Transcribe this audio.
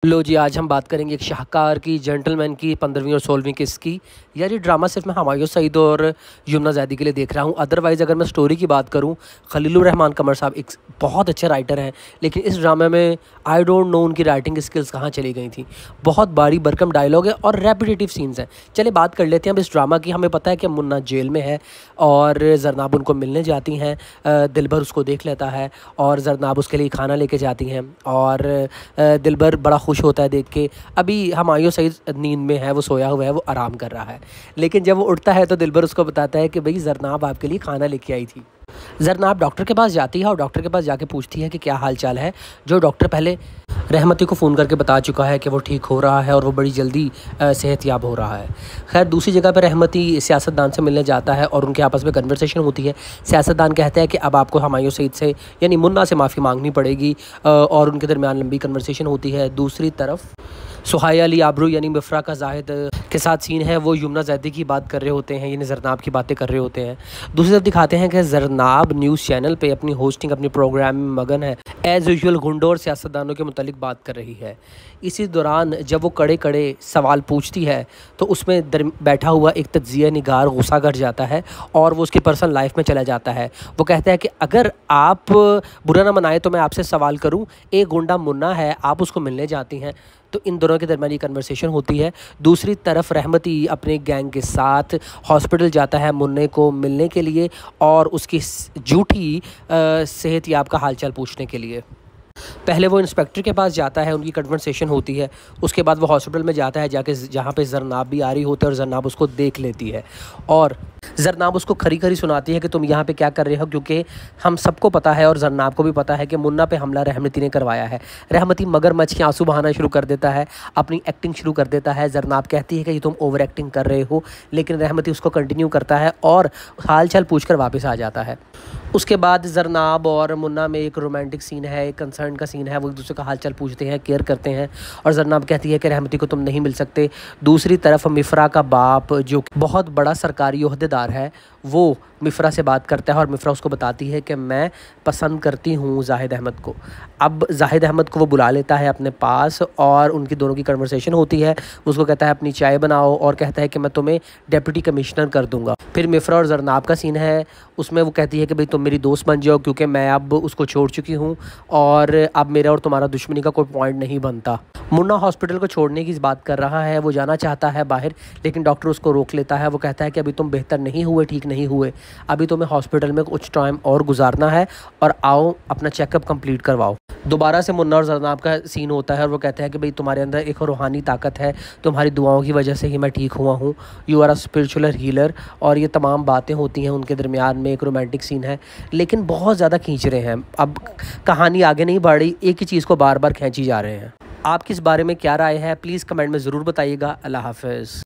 लो जी, आज हम बात करेंगे एक शाहकार की, जेंटलमैन की 15वीं और 16वीं किस्त की। यार ये ड्रामा सिर्फ मैं हुमायूं सईद और यमुना ज़ैदी के लिए देख रहा हूँ। अदरवाइज़ अगर मैं स्टोरी की बात करूँ, खलीलुर रहमान कमर साहब एक बहुत अच्छे राइटर हैं, लेकिन इस ड्रामे में आई डोंट नो उनकी राइटिंग स्किल्स कहाँ चली गई थी। बहुत बारी भरकम डायलॉग है और रेपिटेटिव सीन्स हैं। चलिए बात कर लेते हैं अब इस ड्रामा की। हमें पता है कि मुन्ना जेल में है और जरनाब उनको मिलने जाती हैं। दिलबर उसको देख लेता है और जरनाब उसके लिए खाना लेके जाती हैं और दिलबर बड़ा खुश होता है देख के। अभी हुमायूं सईद नींद में है, वो सोया हुआ है, वो आराम कर रहा है। लेकिन जब वो उठता है तो दिलबर उसको बताता है कि भाई जरनाब आपके लिए खाना लेके आई थी। जरनाब डॉक्टर के पास जाती है और डॉक्टर के पास जाके पूछती है कि क्या हाल चाल है, जो डॉक्टर पहले रहमती को फ़ोन करके बता चुका है कि वो ठीक हो रहा है और वो बड़ी जल्दी सेहतयाब हो रहा है। खैर दूसरी जगह पर रहमती सियासतदान से मिलने जाता है और उनके आपस में कन्वर्सेशन होती है। सियासतदान कहते हैं कि अब आपको हुमायूं सईद से यानी मुन्ना से माफ़ी मांगनी पड़ेगी और उनके दरमियान लंबी कन्वर्सेशन होती है। दूसरी तरफ सुहाया अली आबरू यानी मिफ्रा का जाहिद के साथ सीन है, वो यमुना ज़ैदी की बात कर रहे होते हैं, यानी जरनाब की बातें कर रहे होते हैं। दूसरी तरफ दिखाते हैं कि जरनाब न्यूज़ चैनल पे अपनी होस्टिंग अपनी प्रोग्राम में मगन है, एज़ यूजुअल गुंडों और सियासतदानों के मुतालिक बात कर रही है। इसी दौरान जब वो कड़े कड़े सवाल पूछती है तो उसमें बैठा हुआ एक तज्ज़िया निगार गुस्सा कर जाता है और वो उसकी पर्सनल लाइफ में चला जाता है। वो कहता है कि अगर आप बुरा ना मनाए तो मैं आपसे सवाल करूं, एक गुंडा मुन्ना है, आप उसको मिलने जाती हैं। तो इन दोनों के दरमियान ये कन्वर्सेशन होती है। दूसरी तरफ रहमती अपने गैंग के साथ हॉस्पिटल जाता है मुन्ने को मिलने के लिए और उसकी झूठी सेहतयाब का हालचाल पूछने के लिए। पहले वो इंस्पेक्टर के पास जाता है, उनकी कन्वर्सेशन होती है। उसके बाद वो हॉस्पिटल में जाता है जाके, जहाँ पे जरनाब भी आ रही होती है और जरनाब उसको देख लेती है और जरनाब उसको खरी खरी सुनाती है कि तुम यहाँ पे क्या कर रहे हो, क्योंकि हम सबको पता है और जरनाब को भी पता है कि मुन्ना पे हमला रहमती ने करवाया है। रहमती मगरमच्छ के आंसू बहाना शुरू कर देता है, अपनी एक्टिंग शुरू कर देता है। जरनाब कहती है कि ये तुम ओवर एक्टिंग कर रहे हो, लेकिन रहमती उसको कंटिन्यू करता है और हाल चाल पूछ कर वापस आ जाता है। उसके बाद जरनाब और मुन्ना में एक रोमांटिक सीन है, एक कंसर्न का सीन है। वो एक दूसरे का हालचाल पूछते हैं, केयर करते हैं और जरनाब कहती है कि रहमती को तुम नहीं मिल सकते। दूसरी तरफ मिफ्रा का बाप, जो बहुत बड़ा सरकारी ओहदेदार है, वो मिफ्रा से बात करता है और मिफ्रा उसको बताती है कि मैं पसंद करती हूँ जाहिद अहमद को। अब जाहिद अहमद को वो बुला लेता है अपने पास और उनकी दोनों की कन्वर्सेशन होती है। उसको कहता है अपनी चाय बनाओ और कहता है कि मैं तुम्हें डिप्टी कमिश्नर कर दूंगा। फिर मिफ्रा और जरनाब का सीन है, उसमें वो कहती है कि भाई तुम मेरी दोस्त बन जाओ, क्योंकि मैं अब उसको छोड़ चुकी हूँ और अब मेरा और तुम्हारा दुश्मनी का कोई पॉइंट नहीं बनता। मुन्ना हॉस्पिटल को छोड़ने की बात कर रहा है, वो जाना चाहता है बाहर, लेकिन डॉक्टर उसको रोक लेता है। वो कहता है कि अभी तुम बेहतर नहीं हुए, ठीक नहीं हुए, अभी तुम्हें हॉस्पिटल में कुछ टाइम और गुजारना है और आओ अपना चेकअप कंप्लीट करवाओ। दोबारा से मुन्ना और जरनाब का सीन होता है और वो कहते हैं कि भाई तुम्हारे अंदर एक रूहानी ताकत है, तुम्हारी दुआओं की वजह से ही मैं ठीक हुआ हूँ, you are a spiritual healer. और ये तमाम बातें होती हैं उनके दरमियान में। एक रोमांटिक सीन है, लेकिन बहुत ज़्यादा खींच रहे हैं, अब कहानी आगे नहीं बढ़ रही, एक ही चीज़ को बार बार खींची जा रहे हैं। आपकी इस बारे में क्या राय है, प्लीज़ कमेंट में ज़रूर बताइएगा। अल्लाह हाफ़िज़।